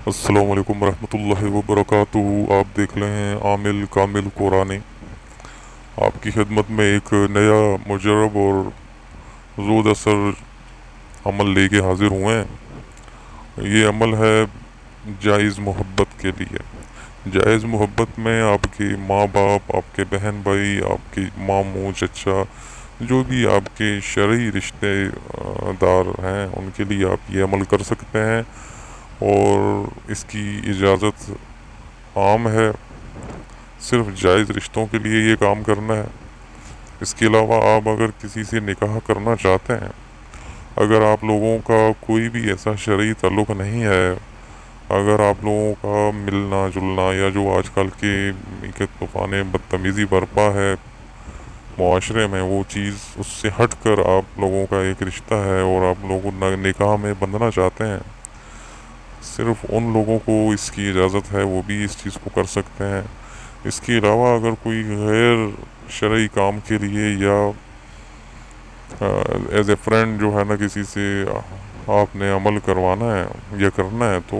السلام علیکم ورحمۃ اللہ وبرکاتہ۔ آپ دیکھ رہے ہیں عامل کامل قرآنی، آپ کی خدمت میں ایک نیا مجرب اور زود اثر عمل لے کے حاضر ہوئے ہیں۔ یہ عمل ہے جائز محبت کے لیے۔ جائز محبت میں آپ کے ماں باپ، آپ کے بہن بھائی، آپ کے ماموں چچا، جو بھی آپ کے شرعی رشتے دار ہیں، ان کے لیے آپ یہ عمل کر سکتے ہیں، اور اس کی اجازت عام ہے۔ صرف جائز رشتوں کے لیے یہ کام کرنا ہے۔ اس کے علاوہ آپ اگر کسی سے نکاح کرنا چاہتے ہیں، اگر آپ لوگوں کا کوئی بھی ایسا شرعی تعلق نہیں ہے، اگر آپ لوگوں کا ملنا جلنا یا جو آج کل کے طوفان بدتمیزی برپا ہے معاشرے میں، وہ چیز اس سے ہٹ کر آپ لوگوں کا ایک رشتہ ہے اور آپ لوگ نکاح میں بندھنا چاہتے ہیں، صرف ان لوگوں کو اس کی اجازت ہے، وہ بھی اس چیز کو کر سکتے ہیں۔ اس کے علاوہ اگر کوئی غیر شرعی کام کے لیے یا ایز اے فرینڈ جو ہے نا کسی سے آپ نے عمل کروانا ہے یا کرنا ہے، تو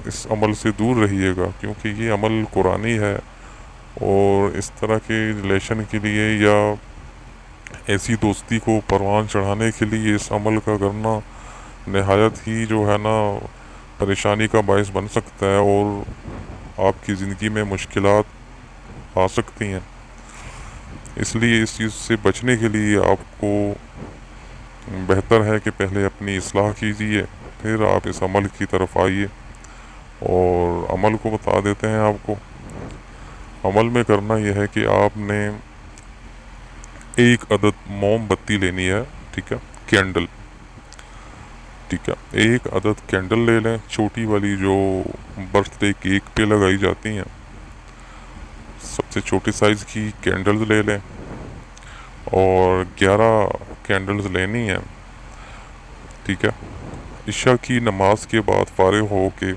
اس عمل سے دور رہیے گا، کیونکہ یہ عمل قرآنی ہے، اور اس طرح کے ریلیشن کے لیے یا ایسی دوستی کو پروان چڑھانے کے لیے اس عمل کا کرنا نہایت ہی جو ہے نا پریشانی کا باعث بن سکتا ہے، اور آپ کی زندگی میں مشکلات آ سکتی ہیں۔ اس لیے اس چیز سے بچنے کے لیے آپ کو بہتر ہے کہ پہلے اپنی اصلاح کیجیے، پھر آپ اس عمل کی طرف آئیے۔ اور عمل کو بتا دیتے ہیں آپ کو۔ عمل میں کرنا یہ ہے کہ آپ نے ایک عدد موم بتی لینی ہے، ٹھیک ہے، کینڈل، ٹھیک ہے، ایک عدد کینڈل لے لیں، چھوٹی والی جو برتھ ڈے کیک پہ لگائی جاتی ہیں، سب سے چھوٹی سائز کی کینڈلز لے لیں، اور 11 کینڈلز لینی ہیں، ٹھیک ہے۔ عشاء کی نماز کے بعد فارغ ہو کے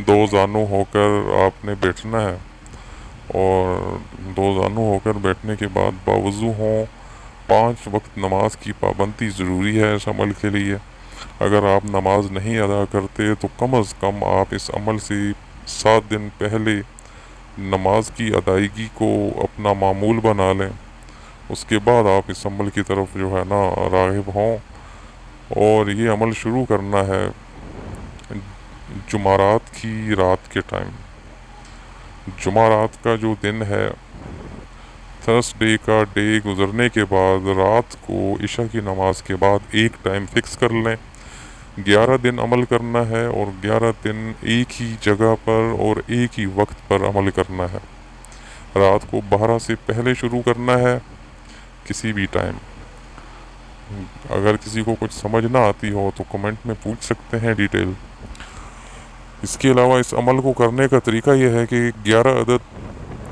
دو زانو ہو کر آپ نے بیٹھنا ہے، اور دو زانو ہو کر بیٹھنے کے بعد باوضو ہوں۔ 5 وقت نماز کی پابندی ضروری ہے اس عمل کے لیے۔ اگر آپ نماز نہیں ادا کرتے تو کم از کم آپ اس عمل سے 7 دن پہلے نماز کی ادائیگی کو اپنا معمول بنا لیں، اس کے بعد آپ اس عمل کی طرف جو ہے نا راغب ہوں۔ اور یہ عمل شروع کرنا ہے جمعرات کی رات کے ٹائم۔ جمعرات کا جو دن ہے، تھرسڈے کا ڈے گزرنے کے بعد رات کو عشاء کی نماز کے بعد ایک ٹائم فکس کر لیں۔ 11 دن عمل کرنا ہے، اور 11 دن ایک ہی جگہ پر اور ایک ہی وقت پر عمل کرنا ہے۔ رات کو 12 سے پہلے شروع کرنا ہے، کسی بھی ٹائم۔ اگر کسی کو کچھ سمجھ نہ آتی ہو تو کمنٹ میں پوچھ سکتے ہیں ڈیٹیل۔ اس کے علاوہ اس عمل کو کرنے کا طریقہ یہ ہے کہ 11 عدد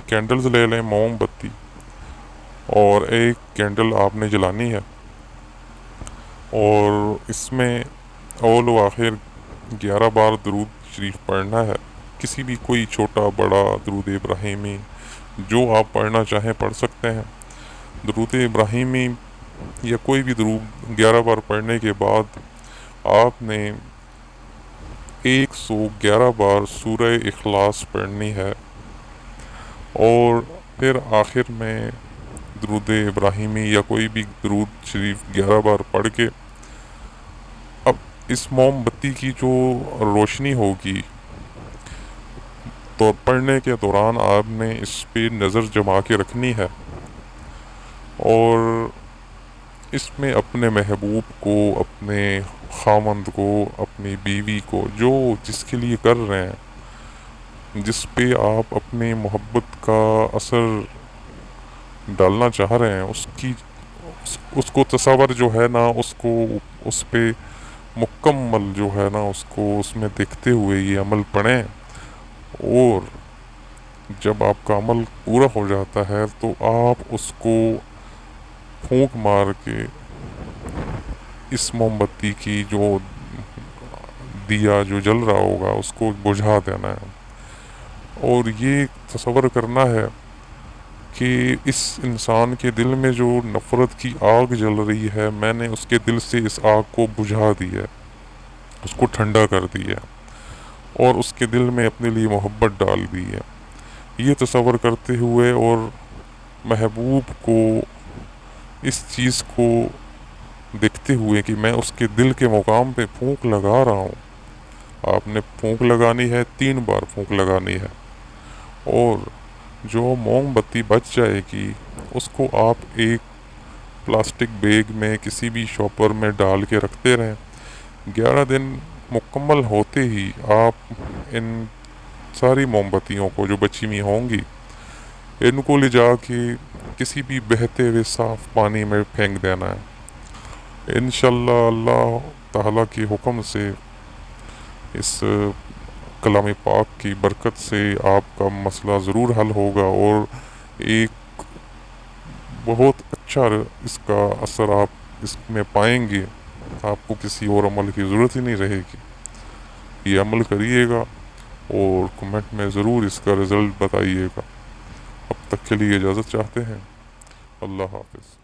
کینڈلز لے لیں، موم بتی، اور ایک کینڈل آپ نے جلانی ہے، اور اس میں اول و آخر 11 بار درود شریف پڑھنا ہے۔ کسی بھی کوئی چھوٹا بڑا درود ابراہیمی جو آپ پڑھنا چاہیں پڑھ سکتے ہیں۔ درود ابراہیمی یا کوئی بھی درود 11 بار پڑھنے کے بعد آپ نے 111 بار سورہ اخلاص پڑھنی ہے، اور پھر آخر میں درود ابراہیمی یا کوئی بھی درود شریف 11 بار پڑھ کے اب اس موم بتی کی جو روشنی ہوگی تو پڑھنے کے دوران آپ نے اس پہ نظر جما کے رکھنی ہے، اور اس میں اپنے محبوب کو، اپنے خاوند کو، اپنی بیوی کو، جو جس کے لیے کر رہے ہیں، جس پہ آپ اپنی محبت کا اثر ڈالنا چاہ رہے ہیں، اس کو تصور جو ہے نا، اس پہ مکمل جو ہے نا اس کو اس میں دیکھتے ہوئے یہ عمل پڑھیں۔ اور جب آپ کا عمل پورا ہو جاتا ہے تو آپ اس کو پھونک مار کے اس موم بتی کی جو دیا جو جل رہا ہوگا اس کو بجھا دینا ہے، اور یہ تصور کرنا ہے کہ اس انسان کے دل میں جو نفرت کی آگ جل رہی ہے، میں نے اس کے دل سے اس آگ کو بجھا دیا، اس کو ٹھنڈا کر دیا۔ اور اس کے دل میں اپنے لیے محبت ڈال دی ہے۔ یہ تصور کرتے ہوئے اور محبوب کو اس چیز کو دیکھتے ہوئے کہ میں اس کے دل کے مقام پہ پھونک لگا رہا ہوں، آپ نے پھونک لگانی ہے، 3 بار پھونک لگانی ہے، اور جو موم بتی بچ جائے گی اس کو آپ ایک پلاسٹک بیگ میں کسی بھی شاپر میں ڈال کے رکھتے رہیں۔ 11 دن مکمل ہوتے ہی آپ ان ساری موم بتیوں کو جو بچی ہوئی ہوں گی ان کو لے جا کے کسی بھی بہتے ہوئے صاف پانی میں پھینک دینا ہے۔ انشاءاللہ اللہ تعالیٰ کے حکم سے، اس کلام پاک کی برکت سے آپ کا مسئلہ ضرور حل ہوگا، اور ایک بہت اچھا اس کا اثر آپ اس میں پائیں گے۔ آپ کو کسی اور عمل کی ضرورت ہی نہیں رہے گی۔ یہ عمل کریے گا اور کمنٹ میں ضرور اس کا رزلٹ بتائیے گا۔ اب تک کے لیے اجازت چاہتے ہیں۔ اللہ حافظ۔